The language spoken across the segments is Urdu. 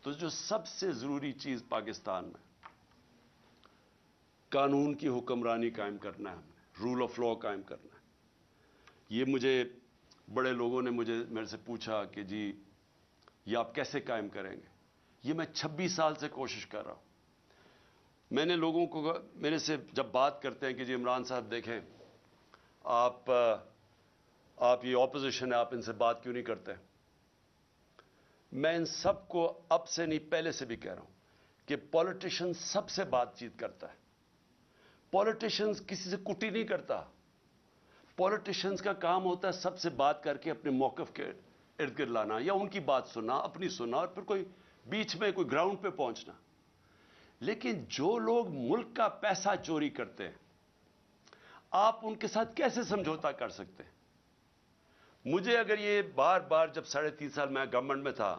تو جو سب سے ضروری چیز پاکستان میں قانون کی حکمرانی قائم کرنا ہے، ہم نے رول آف لا قائم کرنا ہے. یہ مجھے بڑے لوگوں نے میرے سے پوچھا کہ جی یہ آپ کیسے قائم کریں گے. یہ میں 26 سال سے کوشش کر رہا ہوں. میں نے لوگوں کو میرے سے جب بات کرتے ہیں کہ جی عمران صاحب دیکھیں آپ یہ اپوزیشن ہے، آپ ان سے بات کیوں نہیں کرتے؟ میں ان سب کو اب سے نہیں پہلے سے بھی کہہ رہا ہوں کہ پولیٹیشین سب سے بات چیت کرتا ہے. پولیٹیشینز کسی سے کٹی نہیں کرتا. پولیٹیشینز کا کام ہوتا ہے سب سے بات کر کے اپنے موقف کے ارد گرد لانا، یا ان کی بات سننا، اپنی سننا، اور پھر کوئی بیچ میں کوئی گراؤنڈ پہ پہنچنا. لیکن جو لوگ ملک کا پیسہ چوری کرتے ہیں، آپ ان کے ساتھ کیسے سمجھوتا کر سکتے ہیں؟ مجھے اگر یہ بار بار جب 3.5 سال میں گورنمنٹ میں تھا،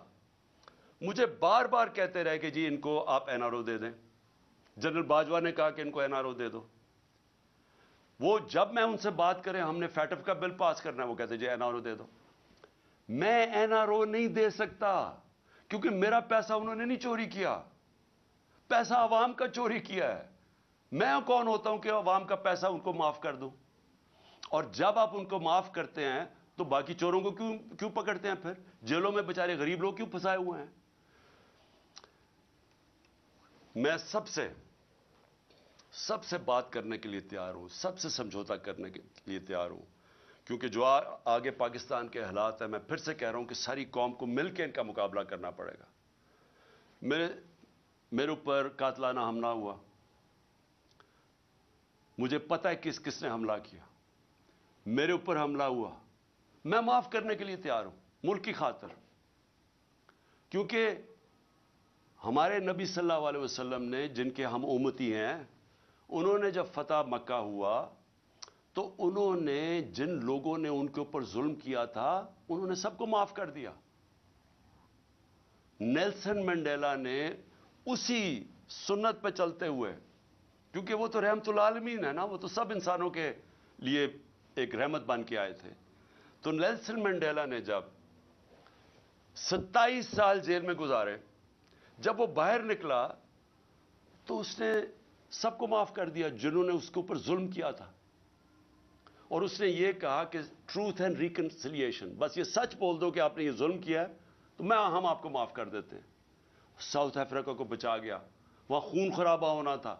مجھے بار بار کہتے رہے کہ جی ان کو آپ این آر او دے دیں. جنرل باجوہ نے کہا کہ ان کو این آر او دے دو. وہ جب میں ان سے بات کریں ہم نے فیٹف کا بل پاس کرنا ہے، وہ کہتے جی این آر او دے دو. میں این آر او نہیں دے سکتا کیونکہ میرا پیسہ انہوں نے نہیں چوری کیا، پیسہ عوام کا چوری کیا ہے. میں کون ہوتا ہوں کہ عوام کا پیسہ ان کو معاف کر دوں؟ اور جب آپ ان کو معاف کرتے ہیں تو باقی چوروں کو کیوں پکڑتے ہیں؟ پھر جیلوں میں بیچارے غریب لوگ کیوں پھنسائے ہوئے ہیں؟ میں سب سے بات کرنے کے لیے تیار ہوں، سب سے سمجھوتا کرنے کے لیے تیار ہوں، کیونکہ جو آگے پاکستان کے حالات ہیں، میں پھر سے کہہ رہا ہوں کہ ساری قوم کو مل کے ان کا مقابلہ کرنا پڑے گا. میرے اوپر قاتلانہ حملہ ہوا، مجھے پتہ ہے کس کس نے حملہ کیا. میرے اوپر حملہ ہوا، میں معاف کرنے کے لیے تیار ہوں ملک کی خاطر. کیونکہ ہمارے نبی صلی اللہ علیہ وسلم نے، جن کے ہم امتی ہیں، انہوں نے جب فتح مکہ ہوا تو انہوں نے جن لوگوں نے ان کے اوپر ظلم کیا تھا انہوں نے سب کو معاف کر دیا. نیلسن منڈیلا نے اسی سنت پہ چلتے ہوئے، کیونکہ وہ تو رحمت العالمین ہے نا، وہ تو سب انسانوں کے لیے ایک رحمت بن کے آئے تھے. تو نیلسن منڈیلا نے جب 27 سال جیل میں گزارے، جب وہ باہر نکلا تو اس نے سب کو معاف کر دیا جنہوں نے اس کے اوپر ظلم کیا تھا. اور اس نے یہ کہا کہ ٹروتھ اینڈ ریکنسیلیشن، بس یہ سچ بول دو کہ آپ نے یہ ظلم کیا ہے تو ہم آپ کو معاف کر دیتے ہیں. ساؤتھ افریقہ کو بچا گیا، وہاں خون خرابہ ہونا تھا.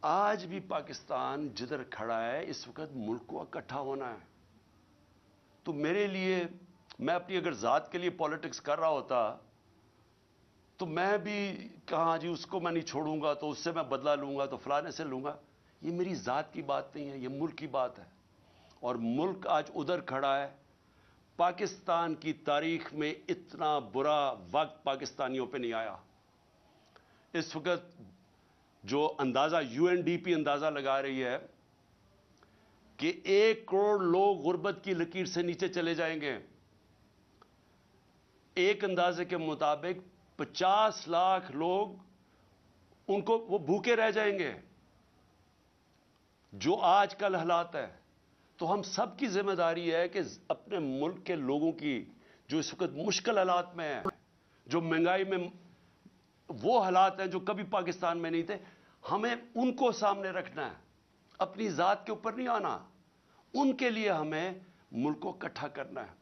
آج بھی پاکستان جدھر کھڑا ہے اس وقت ملک کو اکٹھا ہونا ہے. تو میرے لیے، میں اپنی اگر ذات کے لیے پالیٹکس کر رہا ہوتا تو میں بھی کہاں جی اس کو میں نہیں چھوڑوں گا تو اس سے میں بدلہ لوں گا تو فلانے سے لوں گا. یہ میری ذات کی بات نہیں ہے، یہ ملک کی بات ہے. اور ملک آج ادھر کھڑا ہے. پاکستان کی تاریخ میں اتنا برا وقت پاکستانیوں پہ نہیں آیا. اس وقت جو اندازہ یو این ڈی پی اندازہ لگا رہی ہے کہ 1 کروڑ لوگ غربت کی لکیر سے نیچے چلے جائیں گے. ایک اندازے کے مطابق 50 لاکھ لوگ وہ بھوکے رہ جائیں گے. جو آج کل حالات ہے، تو ہم سب کی ذمہ داری ہے کہ اپنے ملک کے لوگوں کی جو اس وقت مشکل حالات میں ہیں، جو مہنگائی میں وہ حالات ہیں جو کبھی پاکستان میں نہیں تھے، ہمیں ان کو سامنے رکھنا ہے، اپنی ذات کے اوپر نہیں آنا. ان کے لیے ہمیں ملک کو اکٹھا کرنا ہے.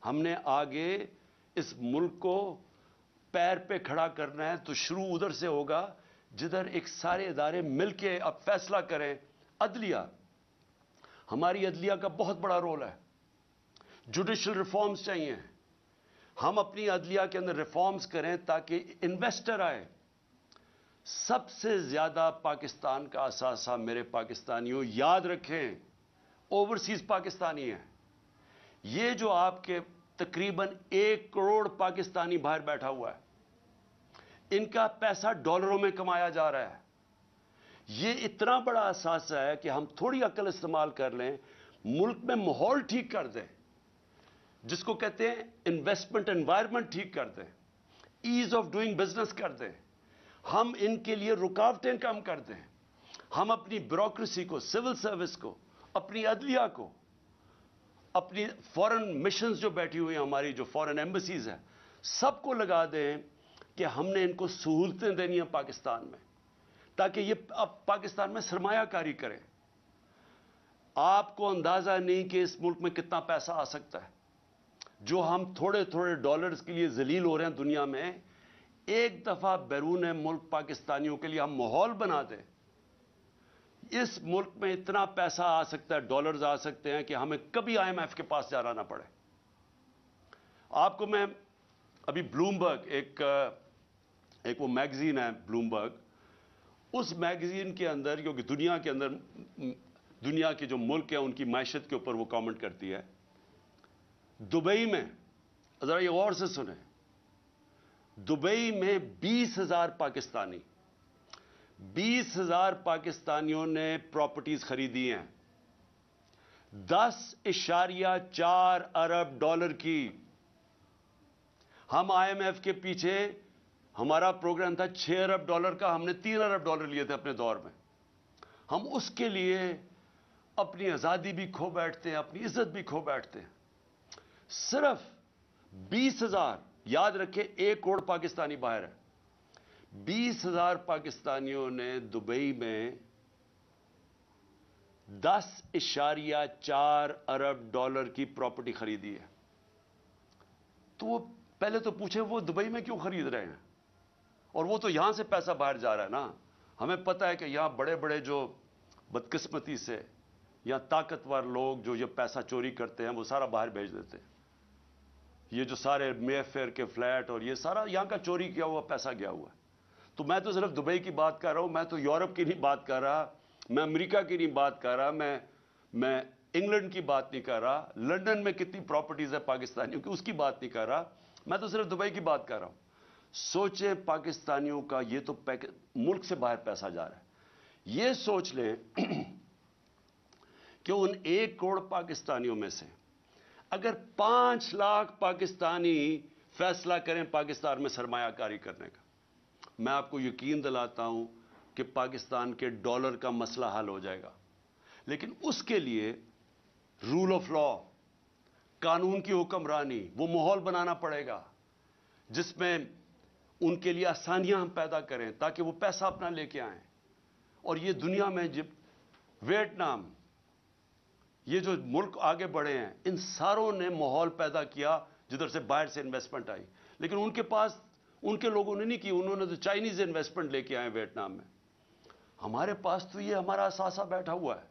ہم نے آگے اس ملک کو پیر پہ کھڑا کرنا ہے تو شروع ادھر سے ہوگا جدھر ایک سارے ادارے مل کے اب فیصلہ کریں. عدلیہ، ہماری عدلیہ کا بہت بڑا رول ہے. جوڈیشل ریفارمز چاہیے. ہم اپنی عدلیہ کے اندر ریفارمز کریں تاکہ انویسٹر آئے. سب سے زیادہ پاکستان کا اثاثہ میرے پاکستانیوں یاد رکھیں اوورسیز پاکستانی ہیں. یہ جو آپ کے تقریباً 1 کروڑ پاکستانی باہر بیٹھا ہوا ہے، ان کا پیسہ ڈالروں میں کمایا جا رہا ہے. یہ اتنا بڑا اثاثہ ہے کہ ہم تھوڑی عقل استعمال کر لیں، ملک میں ماحول ٹھیک کر دیں، جس کو کہتے ہیں انویسٹمنٹ انوائرمنٹ ٹھیک کر دیں، ایز آف ڈوئنگ بزنس کر دیں. ہم ان کے لیے رکاوٹیں کم کر دیں. ہم اپنی بیوروکریسی کو، سول سروس کو، اپنی عدلیہ کو، اپنی فورن مشنز جو بیٹھی ہوئی ہیں، ہماری جو فورن ایمبیسیز ہیں، سب کو لگا دیں کہ ہم نے ان کو سہولتیں دینی ہیں پاکستان میں، تاکہ یہ اب پاکستان میں سرمایہ کاری کریں۔ آپ کو اندازہ نہیں کہ اس ملک میں کتنا پیسہ آ سکتا ہے۔ جو ہم تھوڑے تھوڑے ڈالرز کے لیے ذلیل ہو رہے ہیں دنیا میں، ایک دفعہ بیرون ملک پاکستانیوں کے لیے ہم ماحول بنا دیں، اس ملک میں اتنا پیسہ آ سکتا ہے، ڈالرز آ سکتے ہیں کہ ہمیں کبھی آئی ایم ایف کے پاس جانا نہ پڑے۔ آپ کو میں ابھی بلومبرگ ایک وہ میگزین ہے بلومبرگ، اس میگزین کے اندر، کیونکہ دنیا کے اندر دنیا کے جو ملک ہیں ان کی معیشت کے اوپر وہ کامنٹ کرتی ہے، دبئی میں ذرا یہ غور سے سنیں، دبئی میں 20,000 پاکستانیوں نے پراپرٹیز خریدی ہیں، 10.4 ارب ڈالر کی۔ ہم آئی ایم ایف کے پیچھے، ہمارا پروگرام تھا 6 ارب ڈالر کا، ہم نے 3 ارب ڈالر لیے تھے اپنے دور میں۔ ہم اس کے لیے اپنی آزادی بھی کھو بیٹھتے ہیں، اپنی عزت بھی کھو بیٹھتے ہیں۔ صرف 20,000، یاد رکھیں 1 کروڑ پاکستانی باہر ہے، 20,000 پاکستانیوں نے دبئی میں 10.4 ارب ڈالر کی پراپرٹی خریدی ہے۔ تو وہ پہلے تو پوچھیں وہ دبئی میں کیوں خرید رہے ہیں؟ اور وہ تو یہاں سے پیسہ باہر جا رہا ہے نا۔ ہمیں پتہ ہے کہ یہاں بڑے بڑے جو بدقسمتی سے یا طاقتور لوگ جو یہ پیسہ چوری کرتے ہیں وہ سارا باہر بھیج دیتے ہیں۔ یہ جو سارے مے فیئر کے فلیٹ اور یہ سارا یہاں کا چوری کیا ہوا پیسہ گیا ہوا ہے۔ تو میں تو صرف دبئی کی بات کر رہا ہوں، میں تو یورپ کی نہیں بات کر رہا، میں امریکہ کی نہیں بات کر رہا، میں انگلینڈ کی بات نہیں کر رہا، لندن میں کتنی پراپرٹیز ہے پاکستانیوں کی اس کی بات نہیں کر رہا، میں تو صرف دبئی کی بات کر رہا ہوں۔ سوچیں پاکستانیوں کا یہ تو ملک سے باہر پیسہ جا رہا ہے۔ یہ سوچ لیں کہ ان 1 کروڑ پاکستانیوں میں سے اگر 5 لاکھ پاکستانی فیصلہ کریں پاکستان میں سرمایہ کاری کرنے کا، میں آپ کو یقین دلاتا ہوں کہ پاکستان کے ڈالر کا مسئلہ حل ہو جائے گا۔ لیکن اس کے لیے رول آف لا، قانون کی حکمرانی، وہ ماحول بنانا پڑے گا جس میں ان کے لیے آسانیاں ہم پیدا کریں تاکہ وہ پیسہ اپنا لے کے آئیں۔ اور یہ دنیا میں جب ویتنام، یہ جو ملک آگے بڑھے ہیں، ان ساروں نے ماحول پیدا کیا جدھر سے باہر سے انویسٹمنٹ آئی، لیکن ان کے پاس ان کے لوگوں نے نہیں کی، انہوں نے تو چائنیز انویسٹمنٹ لے کے آئے ویتنام میں۔ ہمارے پاس تو یہ ہمارا اثاثہ بیٹھا ہوا ہے،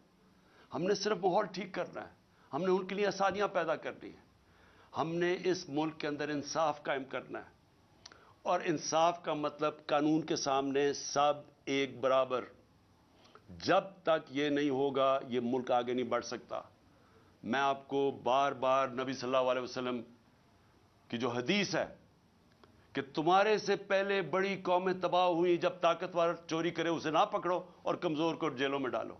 ہم نے صرف ماحول ٹھیک کرنا ہے، ہم نے ان کے لیے آسانیاں پیدا کرنی ہیں، ہم نے اس ملک کے اندر انصاف قائم کرنا ہے۔ اور انصاف کا مطلب قانون کے سامنے سب ایک برابر۔ جب تک یہ نہیں ہوگا یہ ملک آگے نہیں بڑھ سکتا۔ میں آپ کو بار بار نبی صلی اللہ علیہ وسلم کی جو حدیث ہے کہ تمہارے سے پہلے بڑی قومیں تباہ ہوئی، جب طاقتور چوری کرے اسے نہ پکڑو اور کمزور کو جیلوں میں ڈالو،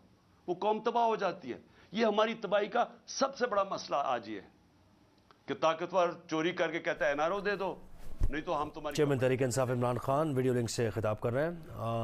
وہ قوم تباہ ہو جاتی ہے۔ یہ ہماری تباہی کا سب سے بڑا مسئلہ آج یہ ہے کہ طاقتور چوری کر کے کہتا ہے این آر او دے دو، نہیں تو ہم تمہاری۔ Chairman Tehreek Insaf Imran Khan video link سے خطاب کر رہے ہیں۔